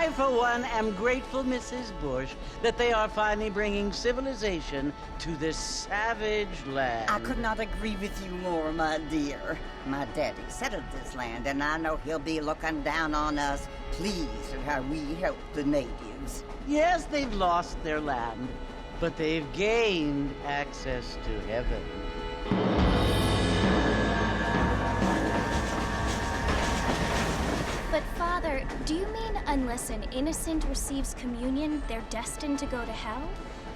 I, for one, am grateful, Mrs. Bush, that they are finally bringing civilization to this savage land. I could not agree with you more, my dear. My daddy settled this land, and I know he'll be looking down on us, pleased at how we help the natives. Yes, they've lost their land, but they've gained access to heaven. But Father, do you mean unless an innocent receives communion, they're destined to go to hell?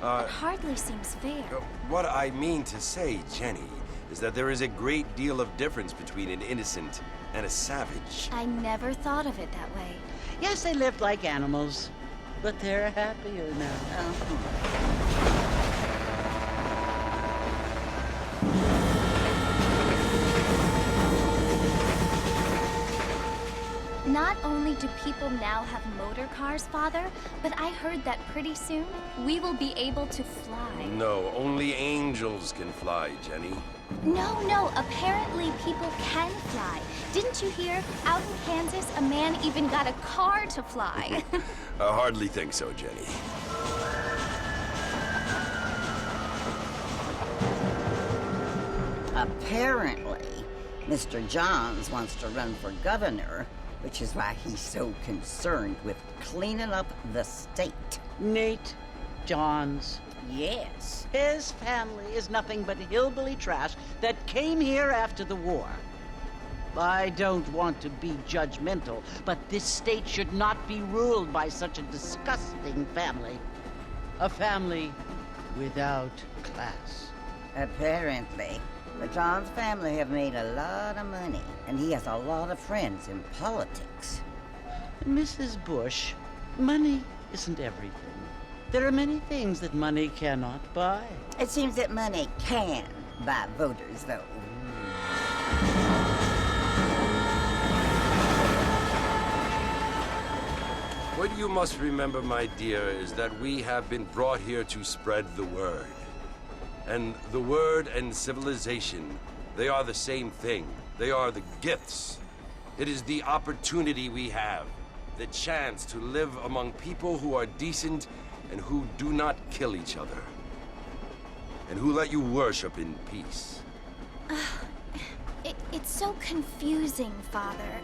It hardly seems fair. What I mean to say, Jenny, is that there is a great deal of difference between an innocent and a savage. I never thought of it that way. Yes, they lived like animals, but they're happier now. Not only do people now have motor cars, Father, but I heard that pretty soon we will be able to fly. No, only angels can fly, Jenny. No, apparently people can fly. Didn't you hear? Out in Kansas, a man even got a car to fly. I hardly think so, Jenny. Apparently, Mr. Johns wants to run for governor, which is why he's so concerned with cleaning up the state. Nate Johns. Yes. His family is nothing but hillbilly trash that came here after the war. I don't want to be judgmental, but this state should not be ruled by such a disgusting family. A family without class. Apparently, the Johns family have made a lot of money, and he has a lot of friends in politics. Mrs. Bush, money isn't everything. There are many things that money cannot buy. It seems that money can buy voters, though. What you must remember, my dear, is that we have been brought here to spread the word. And the word and civilization, they are the same thing. They are the gifts. It is the opportunity we have, the chance to live among people who are decent and who do not kill each other, and who let you worship in peace. It's so confusing, Father.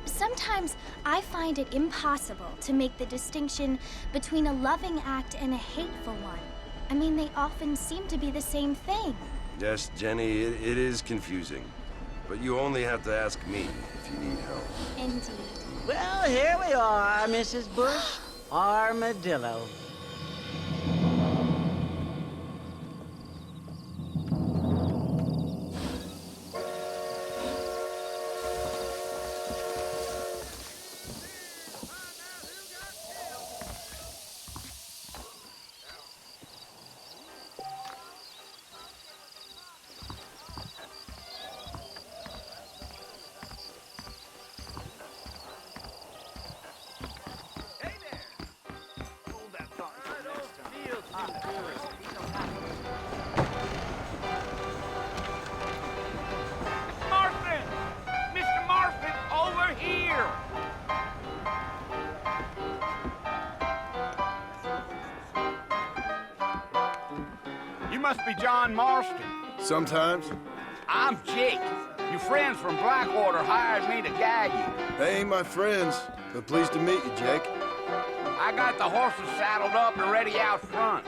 Sometimes I find it impossible to make the distinction between a loving act and a hateful one. I mean, they often seem to be the same thing. Yes, Jenny, it is confusing. But you only have to ask me if you need help. Indeed. Well, here we are, Mrs. Bush. Armadillo. Marfin! Mr. Marfin, over here! You must be John Marston. Sometimes. I'm Jake. Your friends from Blackwater hired me to guide you. They ain't my friends, but pleased to meet you, Jake. I got the horses saddled up and ready out front.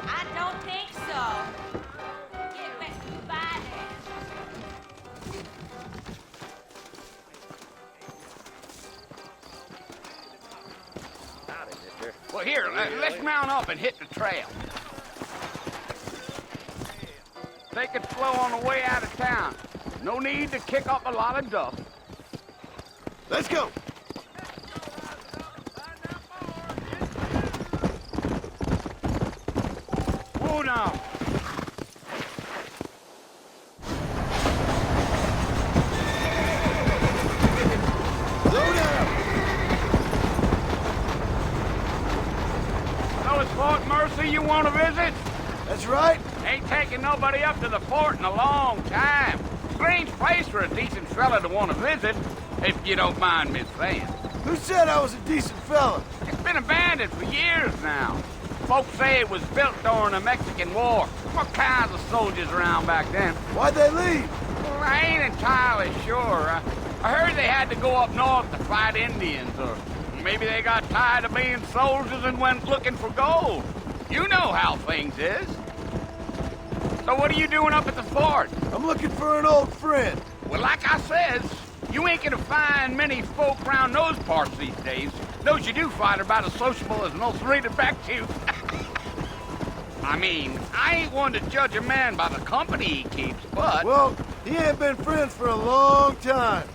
I don't think so. Get back to finance. Well, here, let's mount up and hit the trail. Take it slow on the way out of town. No need to kick up a lot of dust. Let's go! Whoa now. Slow down! So it's Fort Mercy you want to visit? That's right. Ain't taken nobody up to the fort in a long time. Strange place for a decent fella to want to visit, if you don't mind me saying. Who said I was a decent fella? It's been abandoned for years now. Folks say it was built during the Mexican War. What kinds of soldiers around back then? Why'd they leave? Well, I ain't entirely sure. I heard they had to go up north to fight Indians, or maybe they got tired of being soldiers and went looking for gold. You know how things is. So what are you doing up at the fort? I'm looking for an old friend. Well, like I says, you ain't gonna find many folk around those parts these days. Those you do find are about as sociable as an ulcerated back tooth. I mean, I ain't one to judge a man by the company he keeps, but... Well, he ain't been friends for a long time.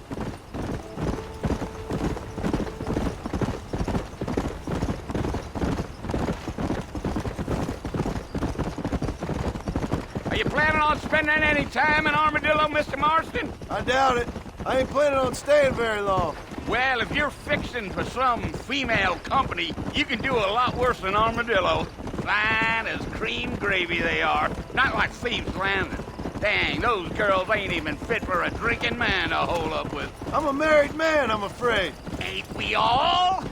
Are you planning on spending any time in Armadillo, Mr. Marston? I doubt it. I ain't planning on staying very long. Well, if you're fixing for some female company, you can do a lot worse than Armadillo. Fine as cream gravy they are. Not like Thieves' Landing. Dang, those girls ain't even fit for a drinking man to hole up with. I'm a married man, I'm afraid. Ain't we all?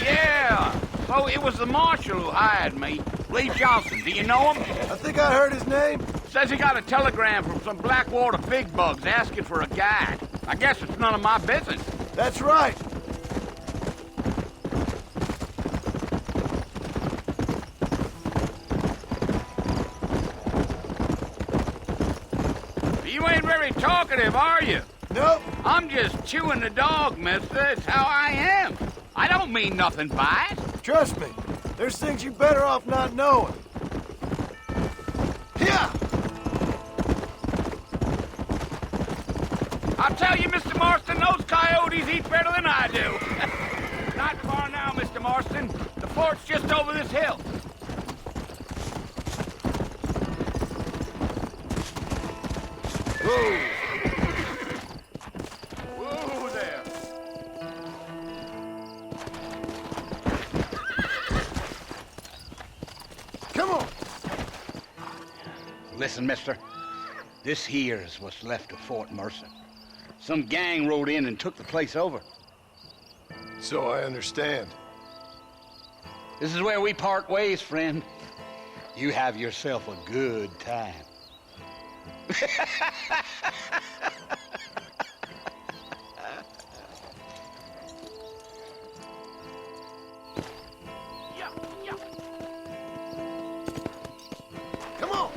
Yeah, so it was the marshal who hired me. Lee Johnson, do you know him? I think I heard his name. Says he got a telegram from some Blackwater big bugs asking for a guide. I guess it's none of my business. That's right. You ain't very talkative, are you? Nope. I'm just chewing the dog, mister. It's how I am. I don't mean nothing by it. Trust me. There's things you're better off not knowing. Yeah. I'll tell you, Mr. Marston, those coyotes eat better than I do. Not far now, Mr. Marston. The fort's just over this hill. Whoa. Whoa there. Come on. Listen, mister. This here's what's left of Fort Mercer. Some gang rode in and took the place over. So I understand. This is where we part ways, friend. You have yourself a good time. Come on.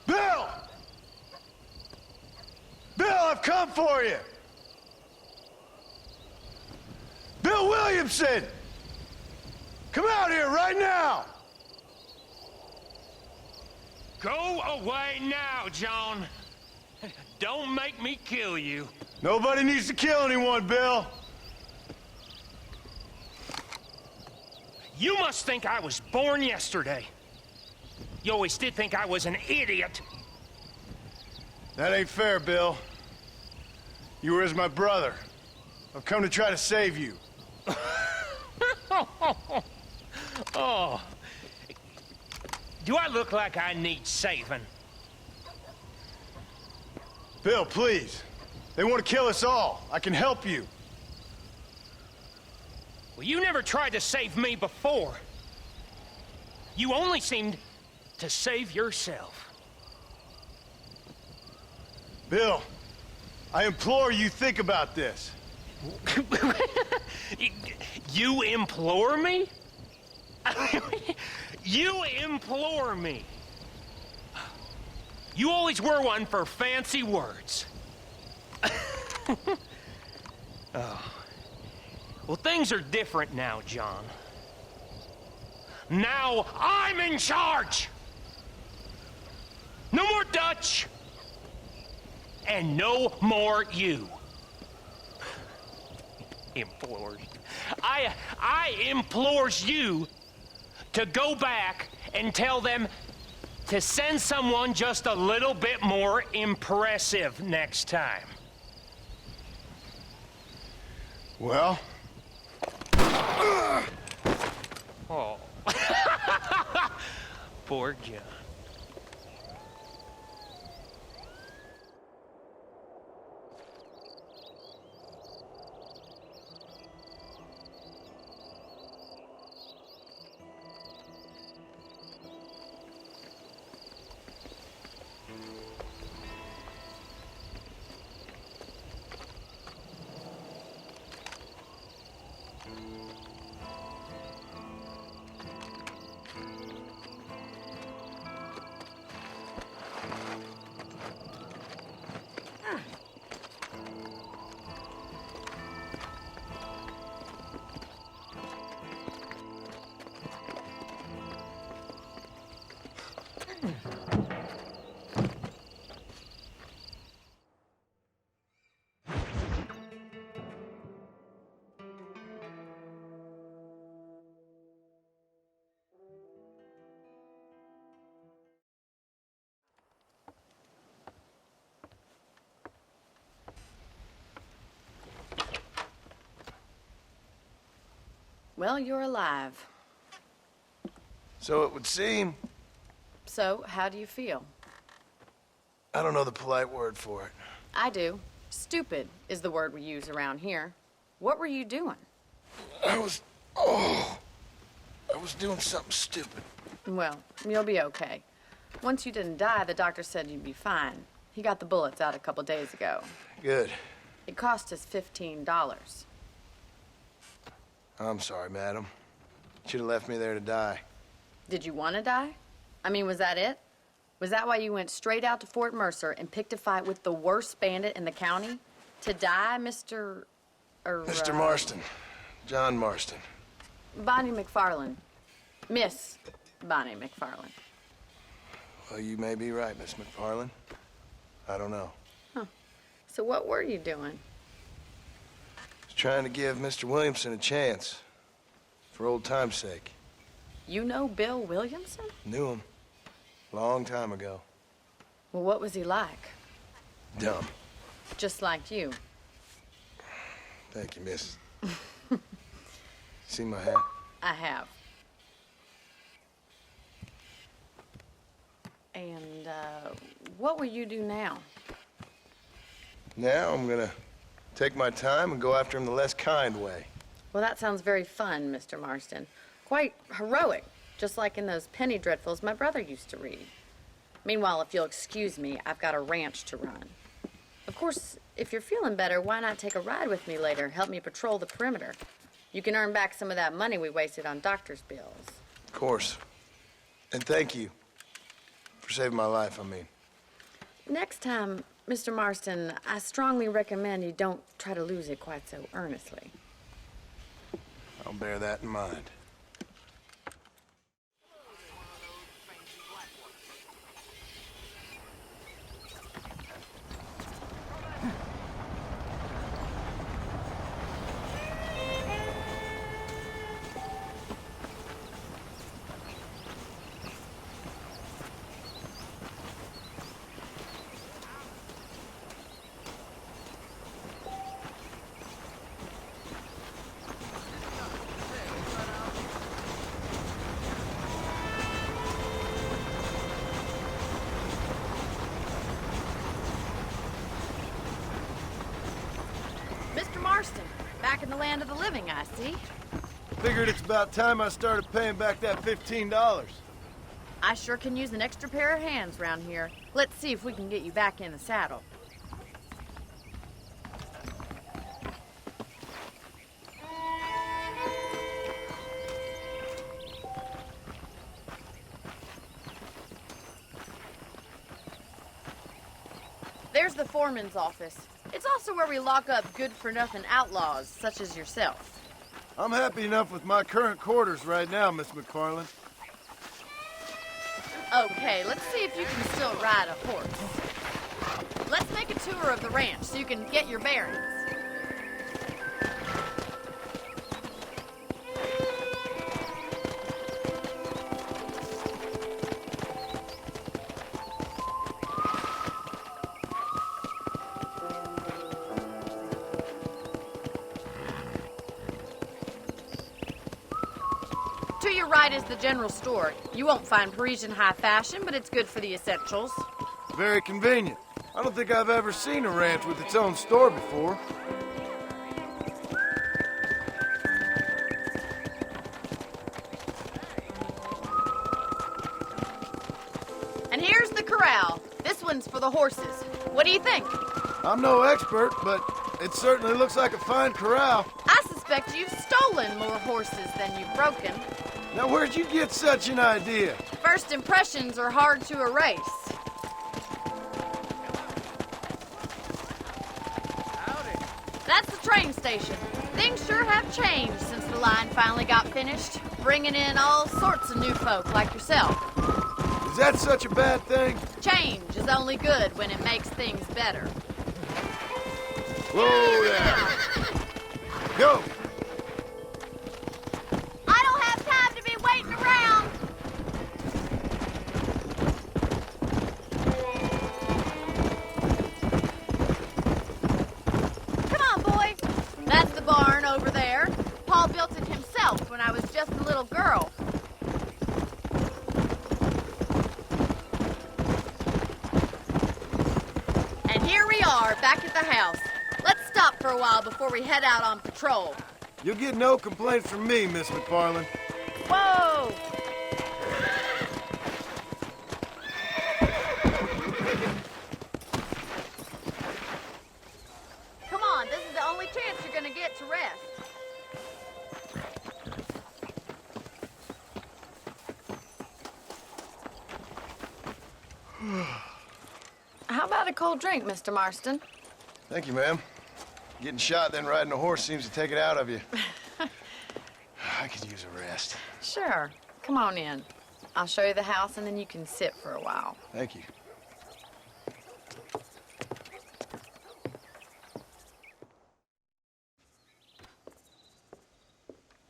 Bill! Bill, I've come for you! Bill Williamson! Come out here right now! Go away now, John. Don't make me kill you. Nobody needs to kill anyone, Bill. You must think I was born yesterday. You always did think I was an idiot. That ain't fair, Bill. You were as my brother. I've come to try to save you. Oh. Do I look like I need saving? Bill, please. They want to kill us all. I can help you. Well, you never tried to save me before. You only seemed to save yourself. Bill, I implore you think about this. You implore me? You implore me. You always were one for fancy words. Oh. Well, things are different now, John. Now I'm in charge! No more Dutch! And no more you. Implores. I implores you to go back and tell them to send someone just a little bit more impressive next time. Well? Oh. Poor John. Well, you're alive. So it would seem. So, how do you feel? I don't know the polite word for it. I do. Stupid is the word we use around here. What were you doing? I was doing something stupid. Well, you'll be okay. Once you didn't die, the doctor said you'd be fine. He got the bullets out a couple days ago. Good. It cost us $15. I'm sorry, madam. Should have left me there to die. Did you want to die? I mean, was that it? Was that why you went straight out to Fort Mercer and picked a fight with the worst bandit in the county? To die, Mr. Mr. Marston. John Marston. Bonnie McFarland. Miss Bonnie McFarland. Well, you may be right, Miss McFarland. I don't know. So what were you doing? I was trying to give Mr. Williamson a chance. For old time's sake. You know Bill Williamson? Knew him. Long time ago. Well, what was he like? Dumb. Just like you. Thank you, miss. See my hat? I have. And, what will you do now? Now I'm gonna take my time and go after him the less kind way. Well, that sounds very fun, Mr. Marston. Quite heroic, just like in those penny dreadfuls my brother used to read. Meanwhile, if you'll excuse me, I've got a ranch to run. Of course, if you're feeling better, why not take a ride with me later? Help me patrol the perimeter. You can earn back some of that money we wasted on doctor's bills. Of course. And thank you. For saving my life, I mean. Next time, Mr. Marston, I strongly recommend you don't try to lose it quite so earnestly. I'll bear that in mind. Mr. Marston, back in the land of the living, I see. Figured it's about time I started paying back that $15. I sure can use an extra pair of hands round here. Let's see if we can get you back in the saddle. There's the foreman's office. It's also where we lock up good-for-nothing outlaws, such as yourself. I'm happy enough with my current quarters right now, Miss McFarland. Okay, let's see if you can still ride a horse. Let's make a tour of the ranch so you can get your bearings. To your right is the general store. You won't find Parisian high fashion, but it's good for the essentials. Very convenient. I don't think I've ever seen a ranch with its own store before. And here's the corral. This one's for the horses. What do you think? I'm no expert, but it certainly looks like a fine corral. I suspect you've stolen more horses than you've broken. Now, where'd you get such an idea? First impressions are hard to erase. That's the train station. Things sure have changed since the line finally got finished, bringing in all sorts of new folk like yourself. Is that such a bad thing? Change is only good when it makes things better. Whoa there! Go! I don't have time to be waiting around. Come on, boy. That's the barn over there. Paul built it himself when I was just a little girl. And here we are, back at the house. Let's stop for a while before we head out on patrol. You'll get no complaints from me, Miss McFarland. Whoa! Come on, this is the only chance you're gonna get to rest. How about a cold drink, Mr. Marston? Thank you, ma'am. Getting shot, then riding a horse seems to take it out of you. I could use a rest. Sure. Come on in. I'll show you the house, and then you can sit for a while. Thank you.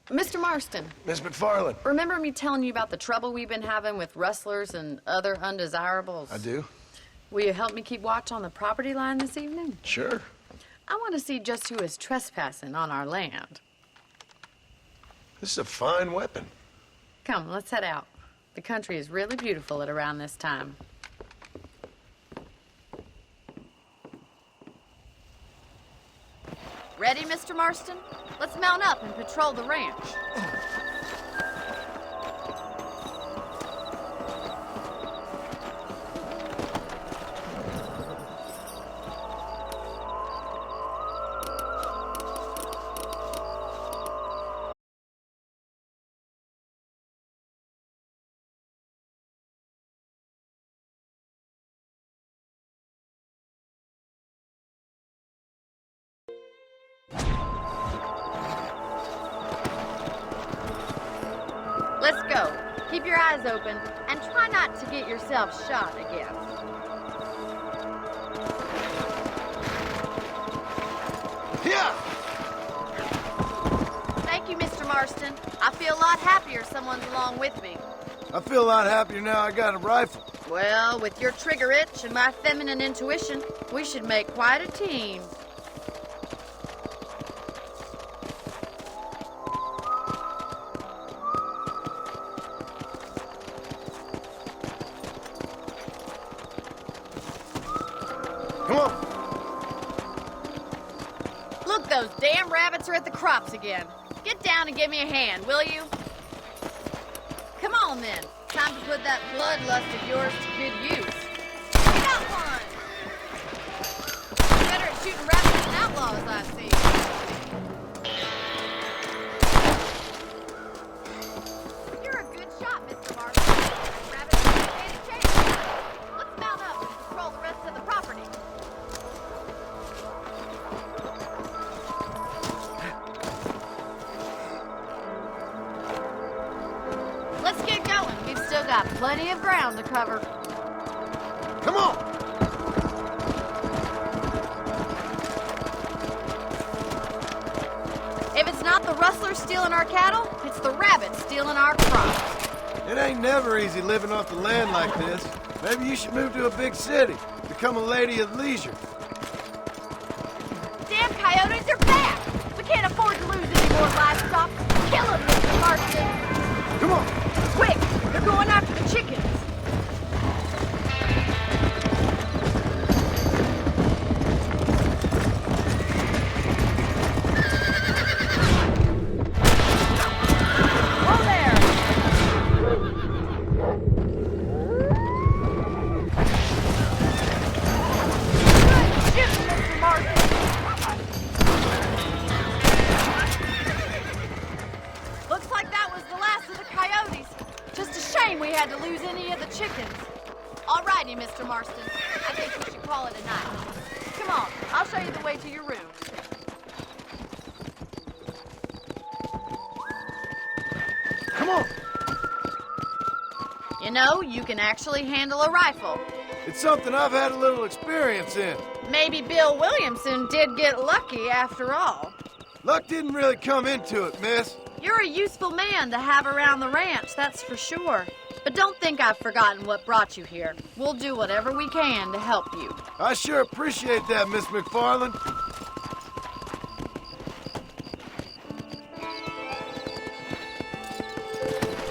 Mr. Marston, Miss McFarland. remember me telling you about the trouble we've been having with rustlers and other undesirables? I do? Will you help me keep watch on the property line this evening? Sure. I want to see just who is trespassing on our land. This is a fine weapon. Come, let's head out. The country is really beautiful at around this time. Ready, Mr. Marston? Let's mount up and patrol the ranch. Let's go. Keep your eyes open and try not to get yourself shot again. Yeah! Thank you, Mr. Marston. I feel a lot happier someone's along with me. I feel a lot happier now I got a rifle. Well, with your trigger itch and my feminine intuition, we should make quite a team. Come on. Look, those damn rabbits are at the crops again. Get down and give me a hand, will you? Come on, then. Time to put that bloodlust of yours to good use. I got one! You're better at shooting rabbits than outlaws, I see. You're a good shot, Mr. Marston. Rabbits don't stand a chance. Let's mount up and patrol the rest of the property. still got plenty of ground to cover. Come on! If it's not the rustlers stealing our cattle, it's the rabbits stealing our crops. It ain't never easy living off the land like this. Maybe you should move to a big city. Become a lady of leisure. Damn coyotes, they're back! We can't afford to lose any more livestock. Kill them, Mr. Marston! Come on! Quick! They're going after the chickens! Looks like that was the last of the coyotes. Just a shame we had to lose any of the chickens. All righty, Mr. Marston. I think we should call it a night. Come on, I'll show you the way to your room. Come on! You know, you can actually handle a rifle. It's something I've had a little experience in. Maybe Bill Williamson did get lucky after all. Luck didn't really come into it, miss. You're a useful man to have around the ranch, that's for sure. But don't think I've forgotten what brought you here. We'll do whatever we can to help you. I sure appreciate that, Miss McFarland.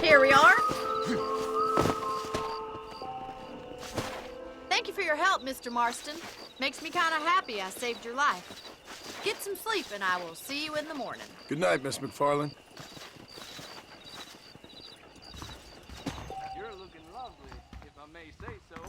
Here we are. Thank you for your help, Mr. Marston. Makes me kind of happy I saved your life. Get some sleep and I will see you in the morning. Good night, Miss McFarland. You're looking lovely, if I may say so.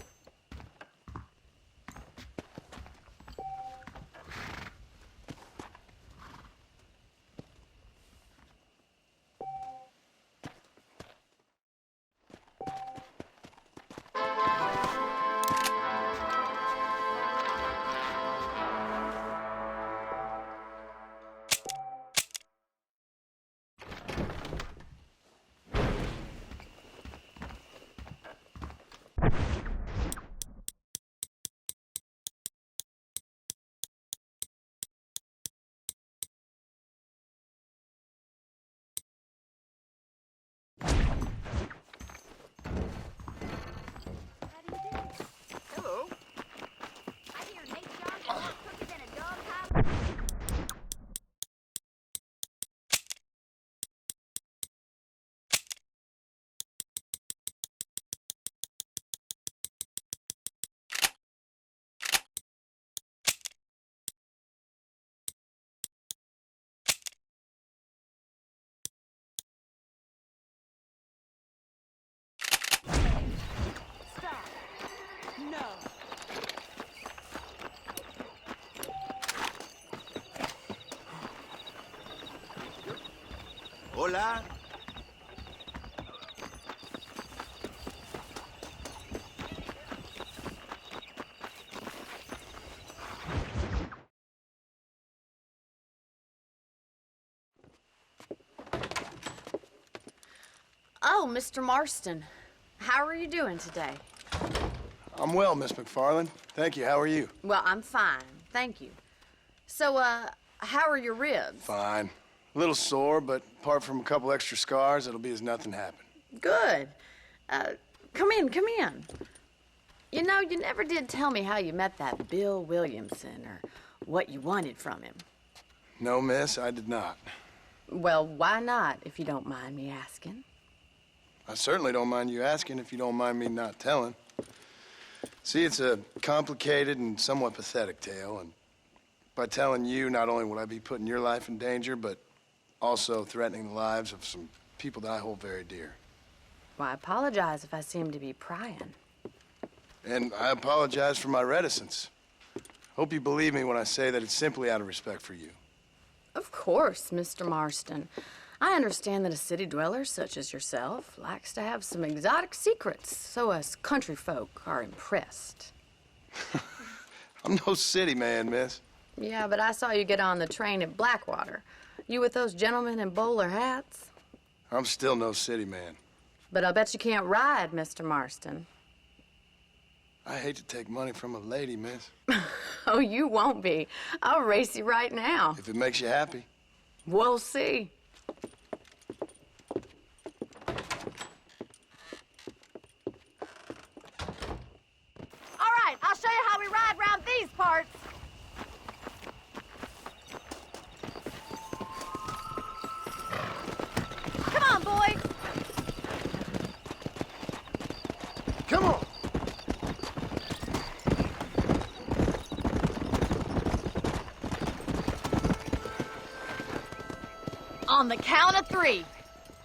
Hello. I hear Nate Johnson is cooking in a dog house. Hola. Oh, Mr. Marston. How are you doing today? I'm well, Miss McFarland. Thank you. How are you? Well, I'm fine. Thank you. So, how are your ribs? Fine. A little sore, but apart from a couple extra scars, it'll be as nothing happened. Good. Come in, come in. You know, you never did tell me how you met that Bill Williamson or what you wanted from him. No, miss, I did not. Well, why not, if you don't mind me asking? I certainly don't mind you asking if you don't mind me not telling. See, it's a complicated and somewhat pathetic tale, and by telling you, not only will I be putting your life in danger, but also threatening the lives of some people that I hold very dear. Well, I apologize if I seem to be prying. And I apologize for my reticence. Hope you believe me when I say that it's simply out of respect for you. Of course, Mr. Marston. I understand that a city dweller such as yourself likes to have some exotic secrets, so us country folk are impressed. I'm no city man, miss. Yeah, but I saw you get on the train at Blackwater. You with those gentlemen in bowler hats? I'm still no city man. But I bet you can't ride, Mr. Marston. I hate to take money from a lady, miss. Oh, you won't be. I'll race you right now. If it makes you happy. We'll see. All right, I'll show you how we ride around these parts. Come on, boy. Come on. On the count of 3.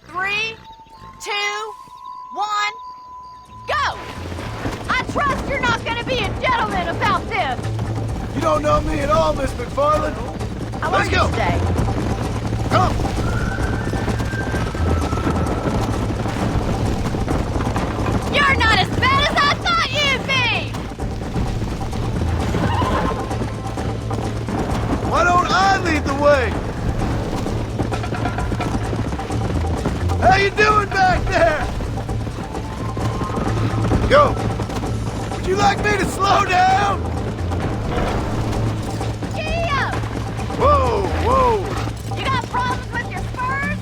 3, 2, 1, go! I trust you're not gonna be a gentleman about this. You don't know me at all, Miss McFarland. How Let's are go. you today? Come. You're not as bad as I thought you'd be! Why don't I lead the way? How you doing back there? Go. Would you like me to slow down? Giddy up! Whoa, whoa. You got problems with your spurs?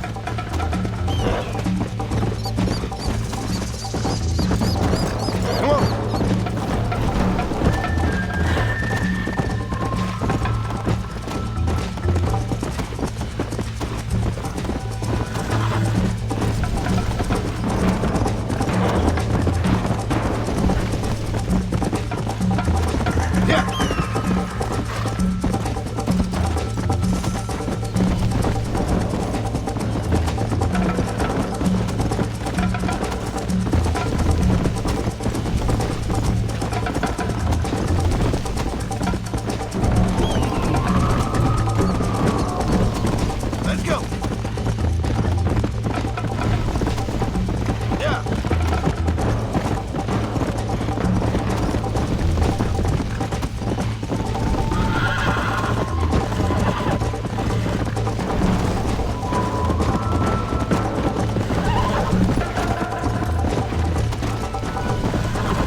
Come on. Let's go. Yeah.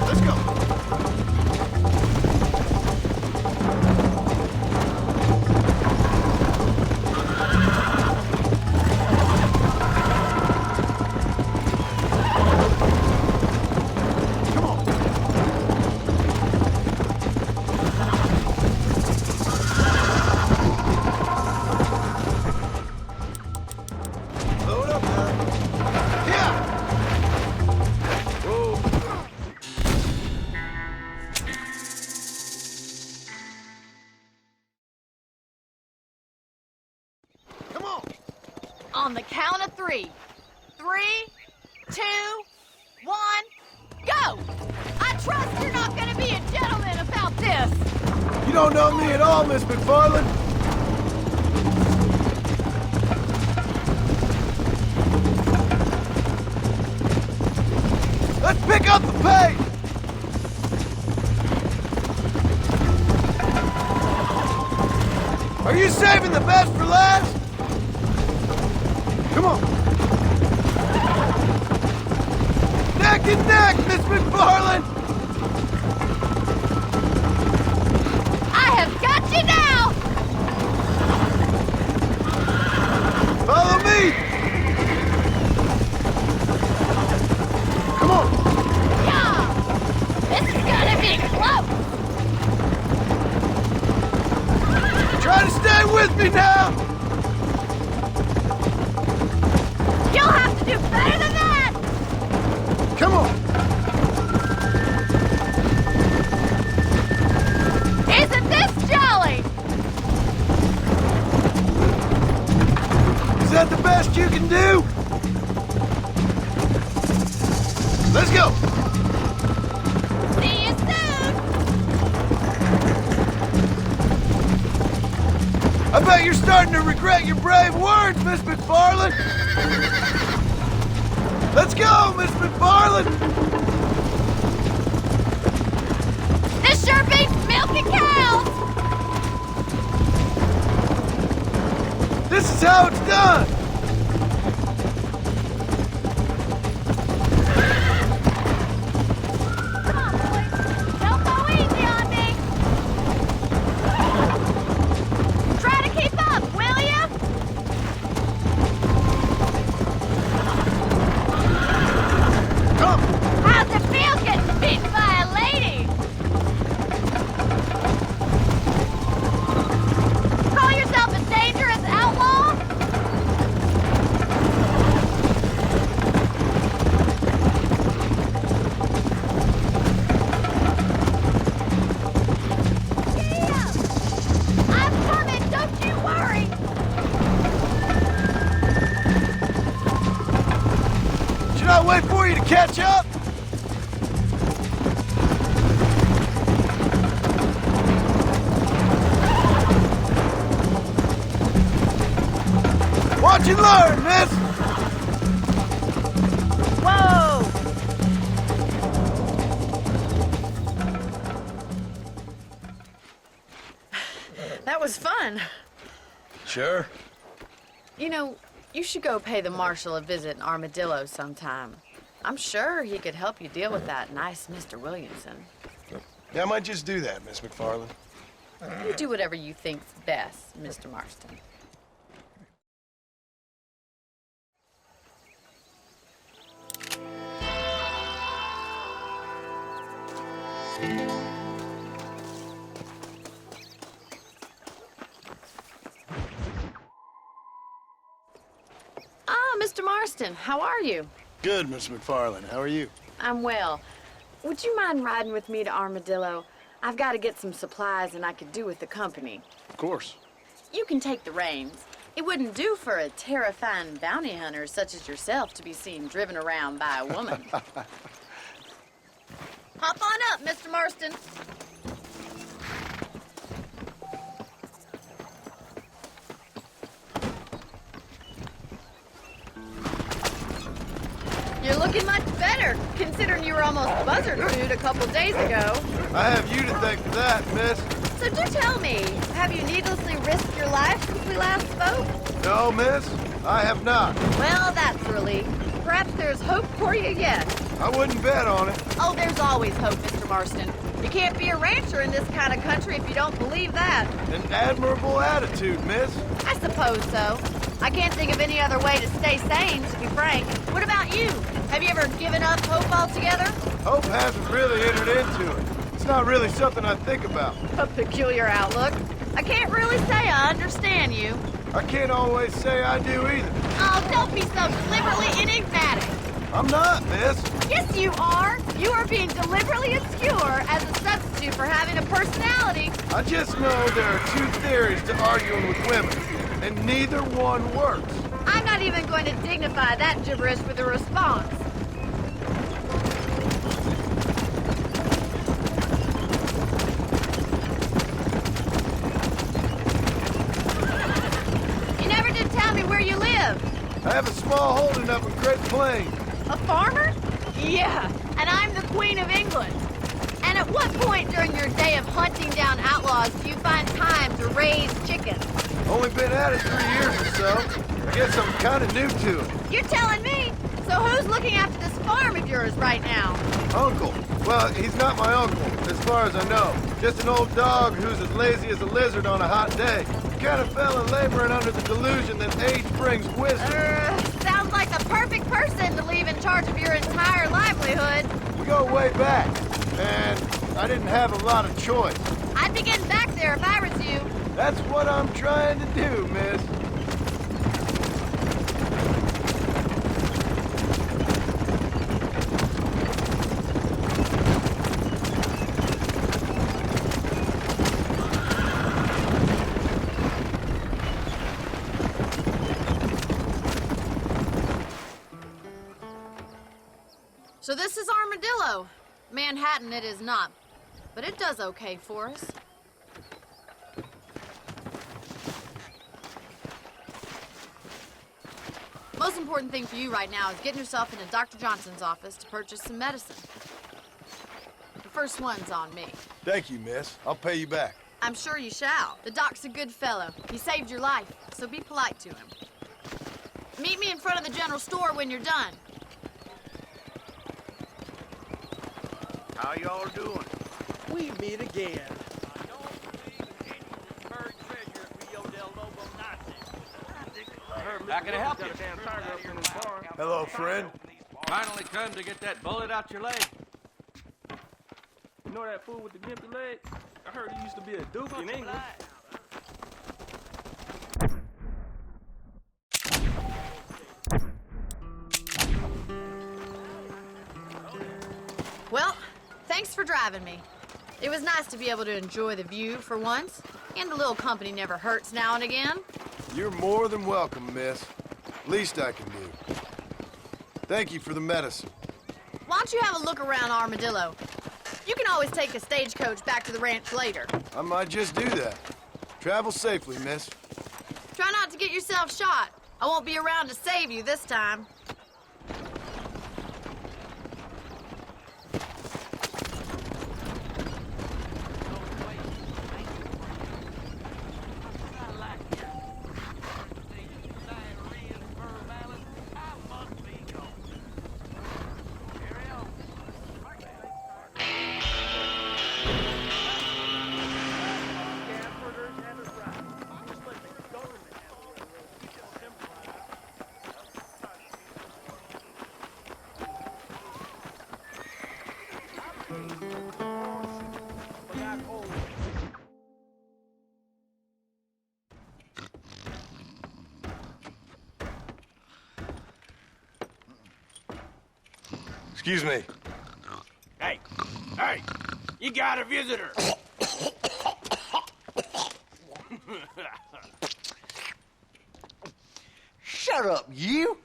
Let's go. Come on. Load up now. Yeah. Whoa. Come on. On the count of 3. 3, 2, 1, go! I trust you're not gonna be a gentleman about this. You don't know me at all, Miss McFarland. Let's pick up the pace. Are you saving the best for last? Come on. Neck and neck, Miss McFarland. I have got you now! Follow me. Come on. Yeah! This is gonna be close! Try to stay with me now. You'll have to do better than that! Come on. Isn't this jolly? Is that the best you can do? Let's go. See you soon! I bet you're starting to regret your brave words, Miss McFarland. Let's go, Miss McFarland. This sure beats milking cows! This is how it's done. catch up? Watch and learn, miss! Whoa! That was fun. Sure. You know, you should go pay the marshal a visit in Armadillo sometime. I'm sure he could help you deal with that nice Mr. Williamson. Yeah, I might just do that, Miss McFarland. You do whatever you think's best, Mr. Marston. Ah, Mr. Marston, how are you? Good, Miss McFarland. How are you? I'm well. Would you mind riding with me to Armadillo? I've got to get some supplies and I could do with the company. Of course. You can take the reins. It wouldn't do for a terrifying bounty hunter such as yourself to be seen driven around by a woman. Hop on up, Mr. Marston. You're looking much better, considering you were almost buzzard food a couple days ago. I have you to thank for that, miss. So do tell me, have you needlessly risked your life since we last spoke? No, miss, I have not. Well, that's a relief. Perhaps there's hope for you yet. I wouldn't bet on it. Oh, there's always hope, Mr. Marston. You can't be a rancher in this kind of country if you don't believe that. An admirable attitude, miss. I suppose so. I can't think of any other way to stay sane, to be frank. What about you? Have you ever given up hope altogether? Hope hasn't really entered into it. It's not really something I think about. A peculiar outlook. I can't really say I understand you. I can't always say I do either. Oh, don't be so deliberately enigmatic. I'm not, miss. Yes, you are. You are being deliberately obscure as a substitute for having a personality. I just know there are two theories to arguing with women, and neither one works. I'm not even going to dignify that gibberish with a response. You never did tell me where you live. I have a small holding up in Great Plains. A farmer? Yeah, and I'm the Queen of England. And at what point during your day of hunting down outlaws do you find time to raise chickens? Only been at it 3 years or so. I guess I'm kind of new to it. You're telling me? So who's looking after this farm of yours right now? Uncle. Well, he's not my uncle, as far as I know. Just an old dog who's as lazy as a lizard on a hot day. The kind of fella laboring under the delusion that age brings wisdom. Sounds like the perfect person to leave in charge of your entire livelihood. We go way back, and I didn't have a lot of choice. I'd be getting back there if I was you. That's what I'm trying to do, miss. So this is Armadillo. Manhattan it is not, but it does okay for us. Most important thing for you right now is getting yourself into Dr. Johnson's office to purchase some medicine. The first one's on me. Thank you, miss. I'll pay you back. I'm sure you shall. The doc's a good fellow. He saved your life, so be polite to him. Meet me in front of the general store when you're done. How y'all doing? We meet again. How can I help you? Hello, friend. Finally come to get that bullet out your leg. You know that fool with the gimpy leg? I heard he used to be a duke in England. Well, thanks for driving me. It was nice to be able to enjoy the view for once, and a little company never hurts now and again. You're more than welcome, miss. Least I can do. Thank you for the medicine. why don't you have a look around Armadillo? You can always take a stagecoach back to the ranch later. I might just do that. Travel safely, miss. Try not to get yourself shot. I won't be around to save you this time. Excuse me. Hey, you got a visitor. Shut up, you!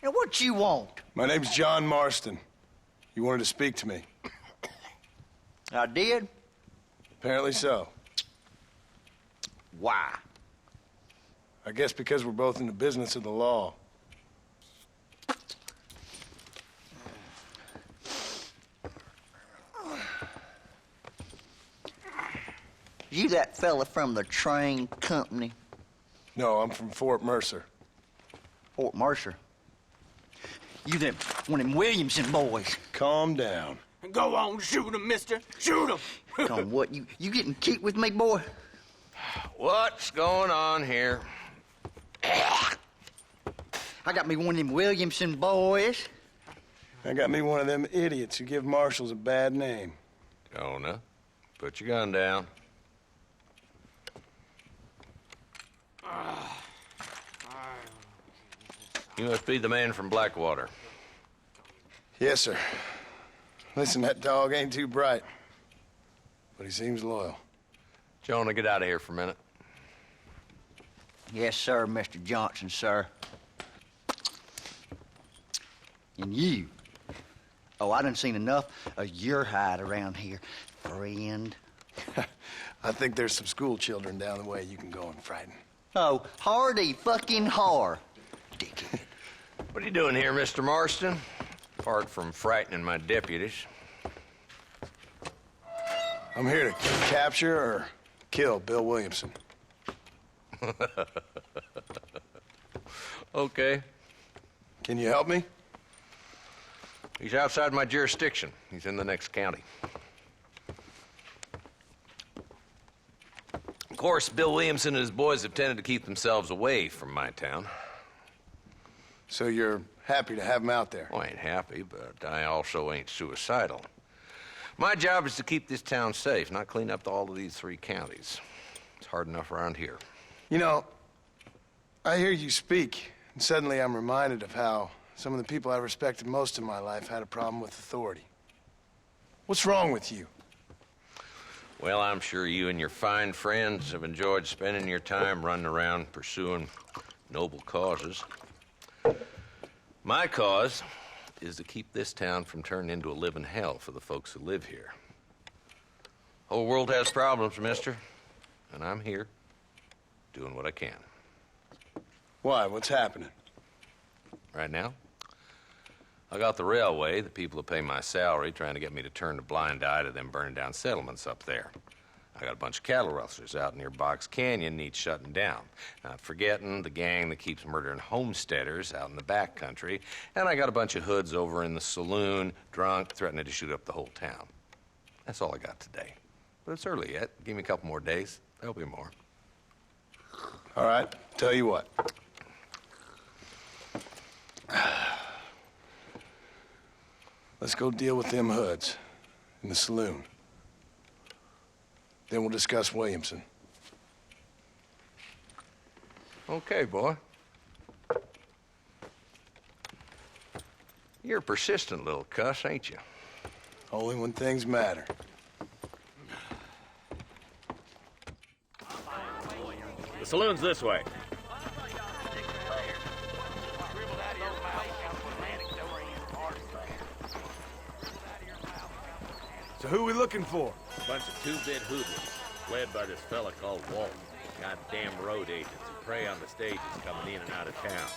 And what you want? My name's John Marston. You wanted to speak to me. I did? Apparently so. Why? I guess because we're both in the business of the law. You that fella from the train company? No, I'm from Fort Mercer. Fort Mercer? You them one of them Williamson boys? Calm down. Go on, shoot him, mister. Shoot him. Come on, what, you getting kicked with me, boy? What's going on here? I got me one of them Williamson boys. I got me one of them idiots who give marshals a bad name. Jonah, put your gun down. You must be the man from Blackwater. Yes, sir. Listen, that dog ain't too bright, but he seems loyal. Jonah, get out of here for a minute. Yes, sir, Mr. Johnson, sir. And you. Oh, I done seen enough of your hide around here, friend. I think there's some school children down the way you can go and frighten. Oh, hardy fucking har. Dickhead. What are you doing here, Mr. Marston? Apart from frightening my deputies. I'm here to capture or kill Bill Williamson. Okay. Can you help me? He's outside my jurisdiction. He's in the next county. Of course, Bill Williamson and his boys have tended to keep themselves away from my town. So you're happy to have him out there? Well, I ain't happy, but I also ain't suicidal. My job is to keep this town safe, not clean up all of these 3 counties. It's hard enough around here. You know, I hear you speak, and suddenly I'm reminded of how some of the people I respected most in my life had a problem with authority. What's wrong with you? Well, I'm sure you and your fine friends have enjoyed spending your time running around pursuing noble causes. My cause is to keep this town from turning into a living hell for the folks who live here. Whole world has problems, mister, and I'm here doing what I can. Why? What's happening? Right now, I got the railway, the people who pay my salary, trying to get me to turn a blind eye to them burning down settlements up there. I got a bunch of cattle rustlers out near Box Canyon needs shutting down. Not forgetting the gang that keeps murdering homesteaders out in the back country. And I got a bunch of hoods over in the saloon, drunk, threatening to shoot up the whole town. That's all I got today. But it's early yet. Give me a couple more days. There'll be more. All right, tell you what. Let's go deal with them hoods in the saloon. Then we'll discuss Williamson. Okay, boy. You're a persistent little cuss, ain't you? Only when things matter. The saloon's this way. So who we looking for? Bunch of two-bit hoodlums, led by this fella called Walton. Goddamn road agents who prey on the stages coming in and out of town.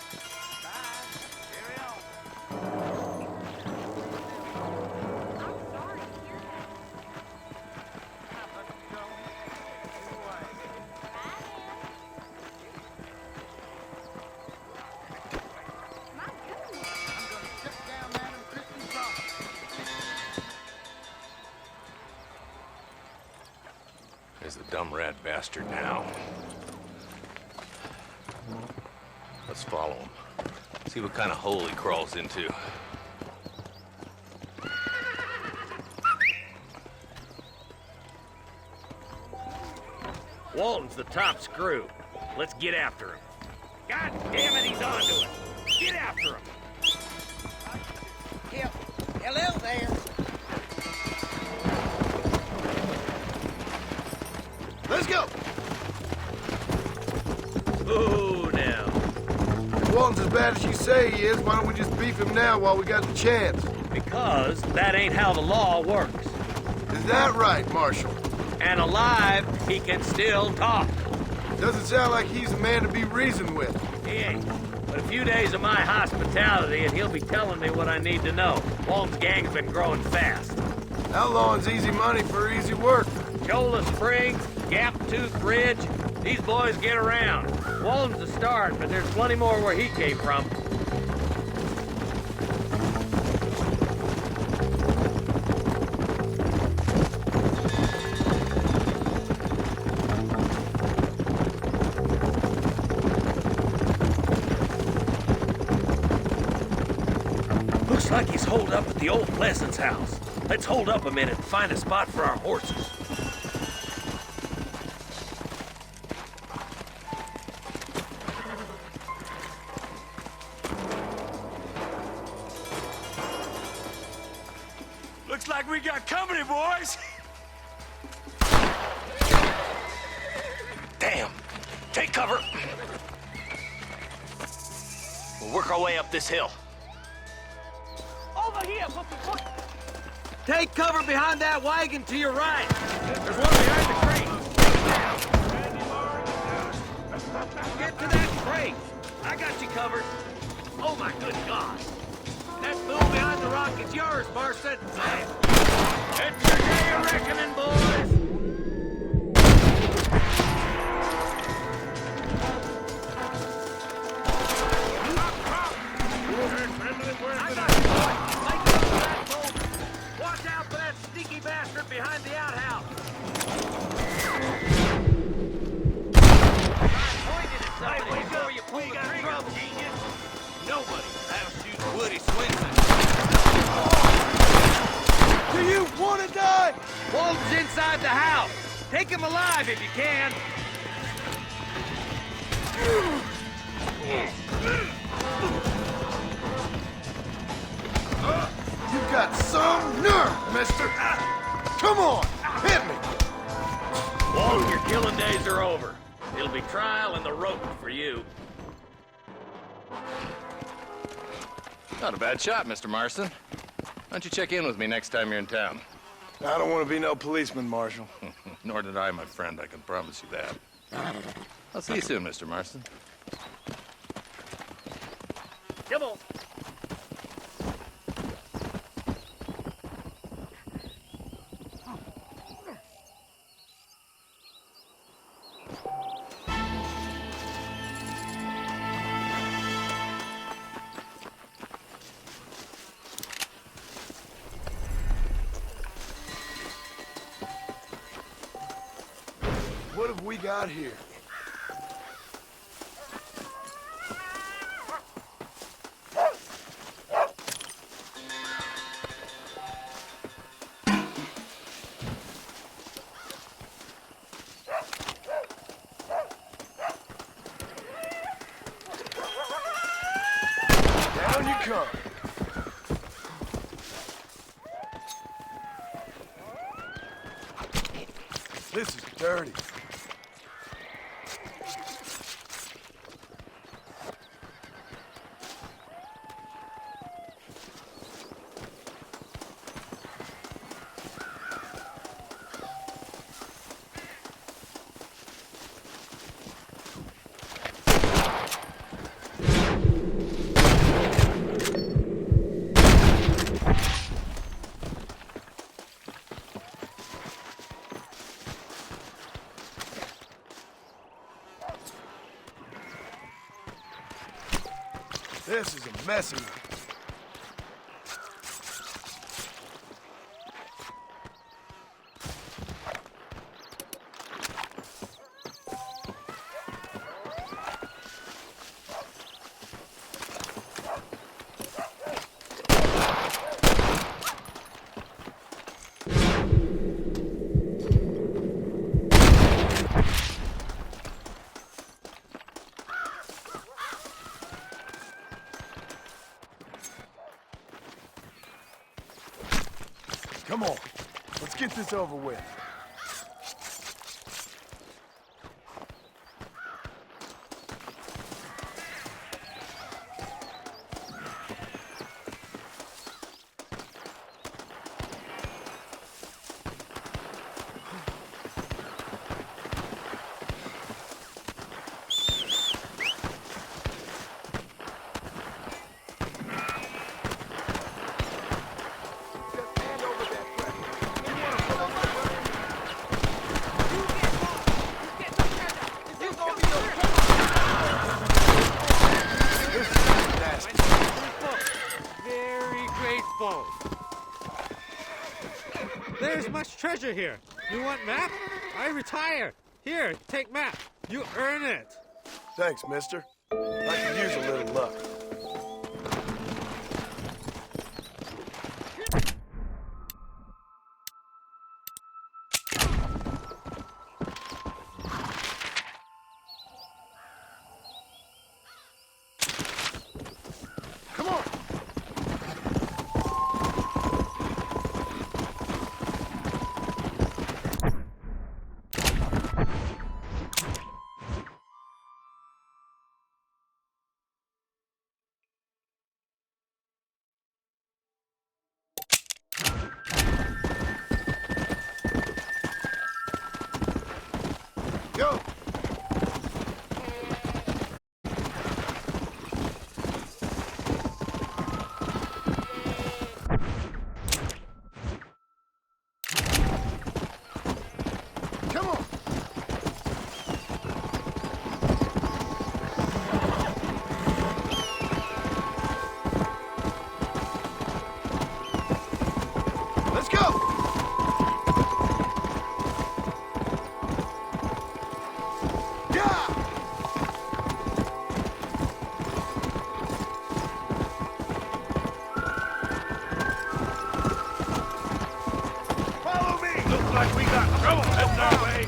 There's the dumb rat bastard now. Let's follow him. See what kind of hole he crawls into. Walton's the top screw. Let's get after him. God damn it, he's onto it. Get after him. Hello there. Let's go! Ooh, now. If Walton's as bad as you say he is, why don't we just beef him now while we got the chance? Because that ain't how the law works. Is that right, Marshal? And alive, he can still talk. Doesn't sound like he's a man to be reasoned with. He ain't. But a few days of my hospitality and he'll be telling me what I need to know. Walton's gang's been growing fast. Outlawing's easy money for easy work. Cholla Springs, Gap Tooth Ridge, these boys get around. Walton's the start, but there's plenty more where he came from. Looks like he's holed up at the old Pleasance house. Let's hold up a minute and find a spot for our horses. Looks like we got company, boys. Damn! Take cover! We'll work our way up this hill. Over here! Take cover behind that wagon to your right. There's one behind the crate. Get to that crate. I got you covered. Oh my good God. That fool behind the rock is yours, Marston. It's your day of reckoning, boys. Watch out for that sneaky bastard behind the outhouse. Pointed at somebody before you pull the trigger, genius. Nobody outshoots Woody Swenson. Do you want to die? Walton's inside the house. Take him alive if you can. You've got some nerve, mister. Come on, hit me. Walton, your killing days are over. It'll be trial and the rope for you. Not a bad shot, Mr. Marston. Why don't you check in with me next time you're in town? I don't want to be no policeman, Marshal. Nor did I, my friend. I can promise you that. I'll see you soon, Mr. Marston. Come on. What have we got here? Down you come. This is dirty. This is a messy one. Come on, let's get this over with. There's much treasure here. You want map? I retire. Here, take map. You earn it. Thanks, mister. I could use a little luck. Come on! Go! Come on! Let's go! Like we got trouble heading our way.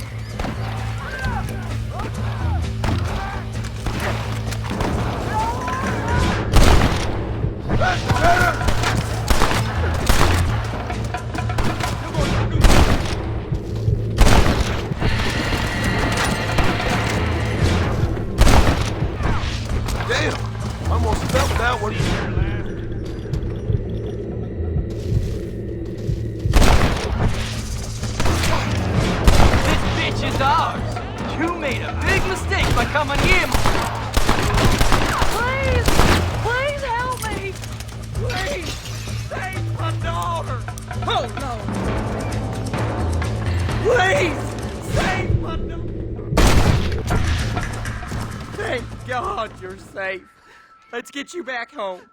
That's better! Damn! Almost felt that one. Is ours. You made a big mistake by coming here. Please! Please help me! Please! Save my daughter! Oh, no! Please! Save my daughter! Thank God you're safe. Let's get you back home.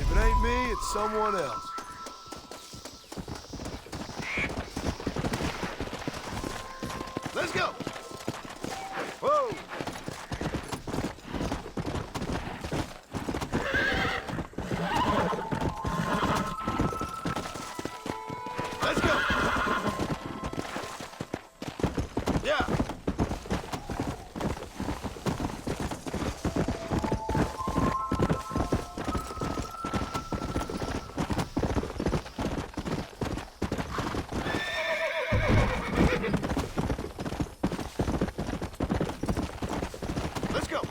If it ain't me, it's someone else. Let's go! Whoa! Let's go! Yeah! Let's go.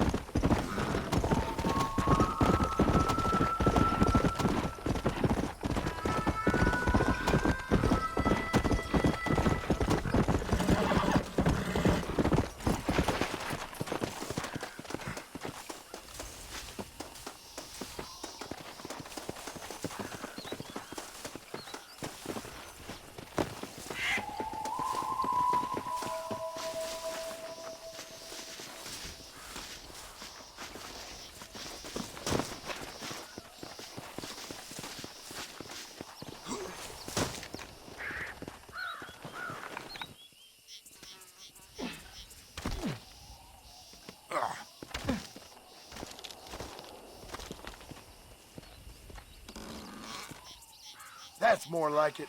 That's more like it.